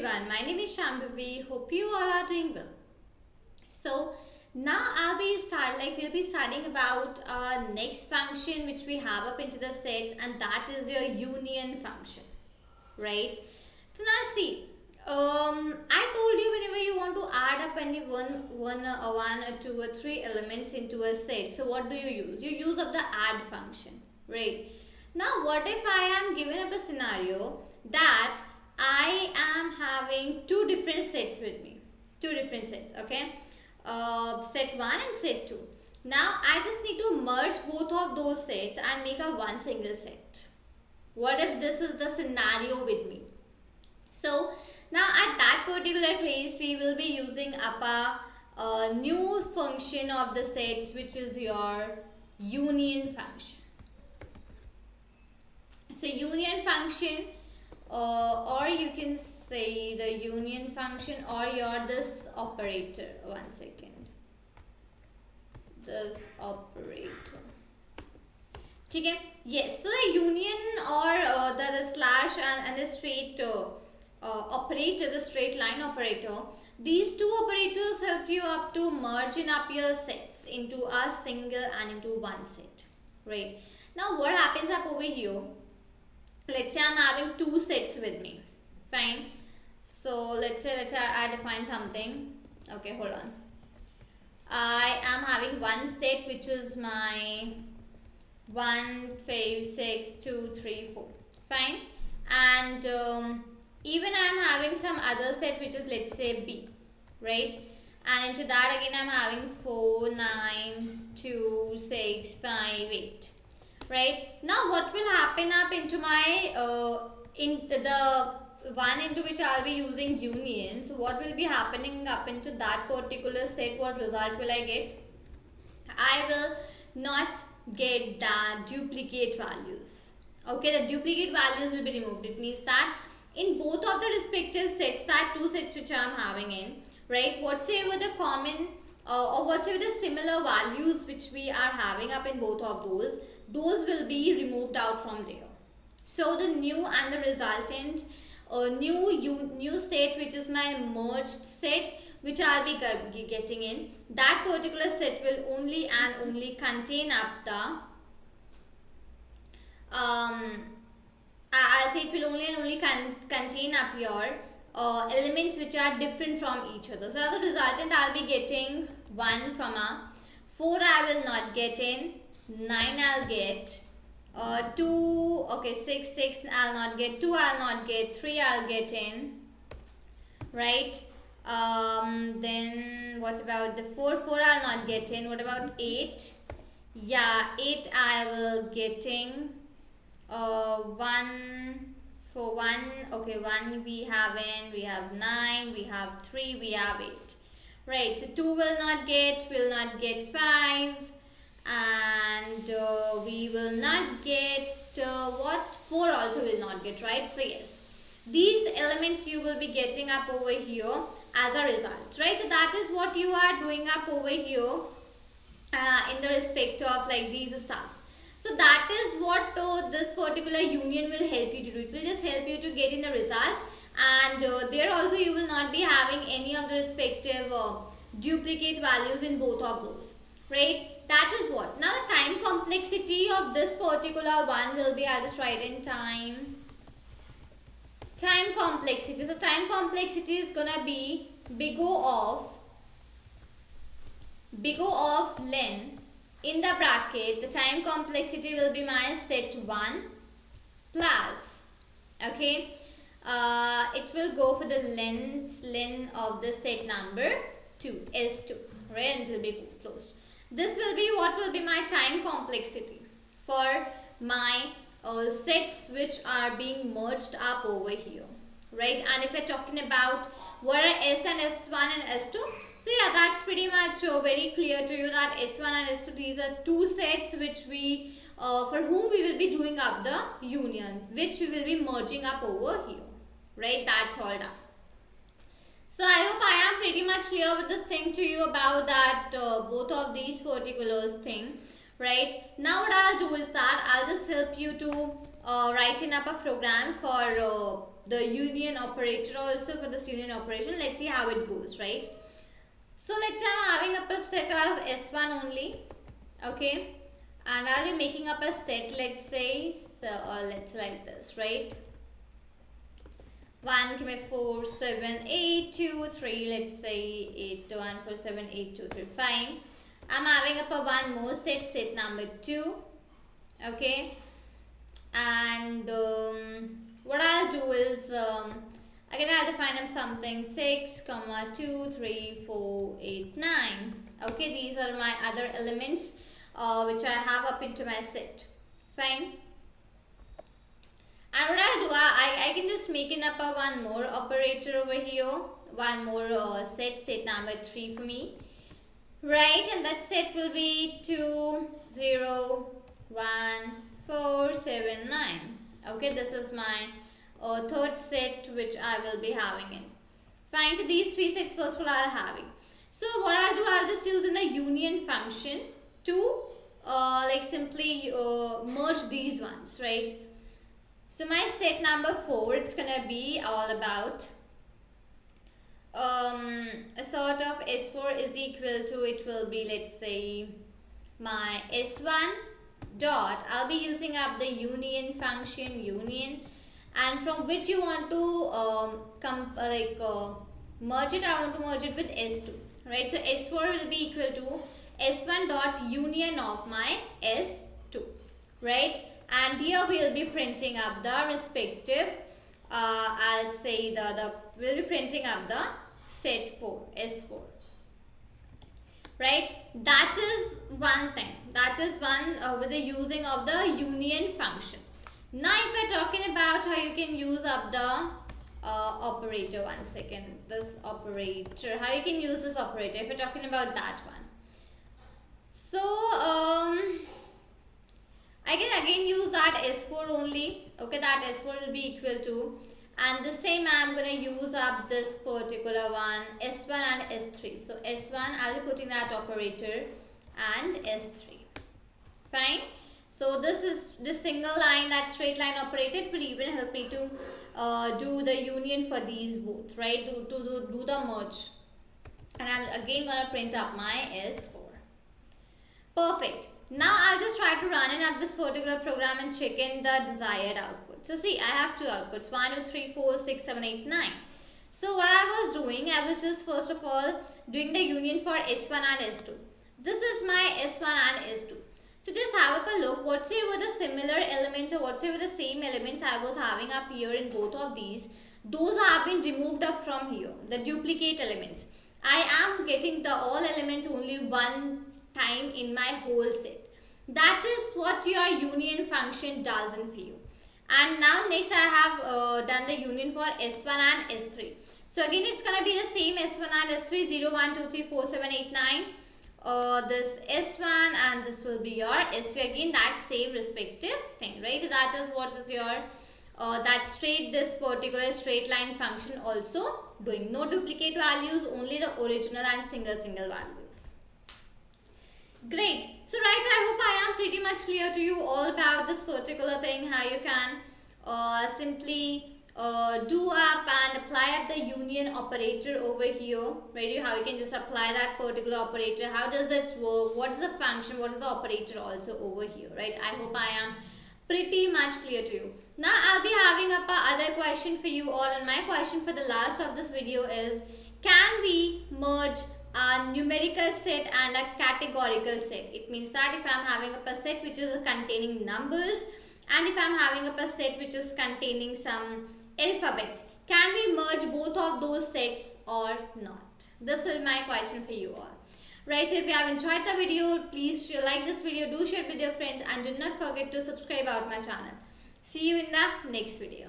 everyone, my name is Shambhavi. Hope you all are doing well. So now we'll be studying about our next function which we have up into the sets, and that is your union function, right? So now see, I told you whenever you want to add up any one or two or three elements into a set, so what do you use? You use up the add function, right? Now what if I am given up a scenario that I am having two different sets with me, two different sets, okay? Set 1 and set 2. Now I just need to merge both of those sets and make a one single set. What if this is the scenario with me? So now at that particular case we will be using up a new function of the sets, which is your union function. So union function, or you can say the union function or your this operator. One second. This operator. Okay. Yes. So the union or the slash and the straight operator, the straight line operator. These two operators help you up to merge in up your sets into a single and into one set. Right. Now what happens up over here? Let's say I'm having two sets with me. Fine. So let's say I define something. Okay, hold on. I am having one set which is my 1, 5, 6, 2, 3, 4. Fine. And even I am having some other set which is, let's say, B. Right. And into that again I am having 4, 9, 2, 6, 5, 8. Right. Now what will happen up into my in the one into which I'll be using union. So what will be happening up into that particular set? What result will I get? I will not get the duplicate values. Okay, the duplicate values will be removed. It means that in both of the respective sets, that two sets which I'm having in, right, whatever the common or whatever the similar values which we are having up in both of those will be removed out from there. So the new and the resultant new set, which is my merged set, which I'll be getting in, that particular set will only and only contain up the I'll say it will only and only contain up your elements which are different from each other. So as a resultant I'll be getting 1, 4 I will not get in, 9 I'll get, 2, okay, 6 I'll not get, 2 I'll not get, 3 I'll get in, right? Then what about the 4 I'll not get in. What about 8? Yeah, 8 I will getting, 1 for 1, okay, 1 we have in, we have 9, we have 3, we have 8, right? So 2 will not get 5, and we will not get what? 4 also will not get, right? So yes, these elements you will be getting up over here as a result, right? So that is what you are doing up over here in the respect of like these stars. So that is what this particular union will help you to do. It will just help you to get in the result, and there also you will not be having any of the respective duplicate values in both of those, right? That is what. Now the time complexity of this particular one will be, I'll just write in time complexity. So time complexity is gonna be big O of len. In the bracket, the time complexity will be my set 1 plus, okay, it will go for the len of the set number 2, S2, right, and it will be closed. This will be what will be my time complexity for my sets which are being merged up over here, right? And if we're talking about what are S and S1 and S2, so yeah, that's pretty much very clear to you that S1 and S2, these are two sets which we, for whom we will be doing up the union, which we will be merging up over here, right? That's all done. So I hope I am pretty much clear with this thing to you about that, both of these particulars thing, right? Now what I'll do is that I'll just help you to writing up a program for the union operator also for this union operation. Let's see how it goes, right? So let's say I'm having up a set as S1 only, okay, and I'll be making up a set, let's say, so let's like this, right? 1, give me 4, 7, 8, 2, 3, let's say 8, 1, 4, 7, 8, 2, 3, fine. I'm having up a one more set, set number 2, okay, and what I'll do is, again I'll define them something 6, 2, 3, 4, 8, 9, okay, these are my other elements which I have up into my set, fine. And what I'll do, I can just make it up a one more operator over here, one more set number 3 for me, right? And that set will be 2, 0, 1, 4, 7, 9. Okay, this is my third set which I will be having in. Fine, so these 3 sets first of all I'll having. So what I'll do, I'll just use in the union function to like simply merge these ones, right? So my set number 4, it's gonna be all about a sort of S4 is equal to, it will be, let's say, my S1 dot, I'll be using up the union function, union, and from which you want to merge it, I want to merge it with S2, right? So S4 will be equal to S1 dot union of my S2, right? And here we will be printing up the respective, I'll say we'll be printing up the set 4, S4. Right? That is one thing. That is one with the using of the union function. Now if we're talking about how you can use up the operator, one second, this operator, how you can use this operator if we're talking about that one. So, I can again use that S4 only, okay, that S4 will be equal to, and this time I am going to use up this particular one, S1 and S3. So S1, I'll be putting that operator and S3, fine. So this single line, that straight line operator, it will even help me to do the union for these both, right, do the merge, and I'm again going to print up my S4. Perfect. Now I'll just try to run in up this particular program and check in the desired output. So see, I have 2 outputs, 1, 2, 3, 4, 6, 7, 8, 9. So what I was doing, I was just first of all doing the union for S1 and S2. This is my S1 and S2. So just have a look, whatsoever the similar elements or whatsoever the same elements I was having up here in both of these, those have been removed up from here, the duplicate elements. I am getting the all elements only one time in my whole set. That is what your union function does in for you. And now next I have done the union for S1 and S3. So again it's gonna be the same S1 and S3, 0, 1, 2, 3, 4, 7, 8, 9. This S1 and this will be your S3, again that same respective thing, right? That is what is your this particular straight line function also doing. No duplicate values, only the original and single values. Great. So right, I hope I am pretty much clear to you all about this particular thing, how you can simply do up and apply up the union operator over here, right? How you can just apply that particular operator, how does it work, what is the function, what is the operator also over here, right? I hope I am pretty much clear to you. Now I'll be having up a other question for you all, and my question for the last of this video is, can we merge a numerical set and a categorical set? It means that if I'm having a set which is containing numbers and if I'm having a set which is containing some alphabets, can we merge both of those sets or not? This is my question for you all. Right, so if you have enjoyed the video, please like this video, do share it with your friends, and do not forget to subscribe out my channel. See you in the next video.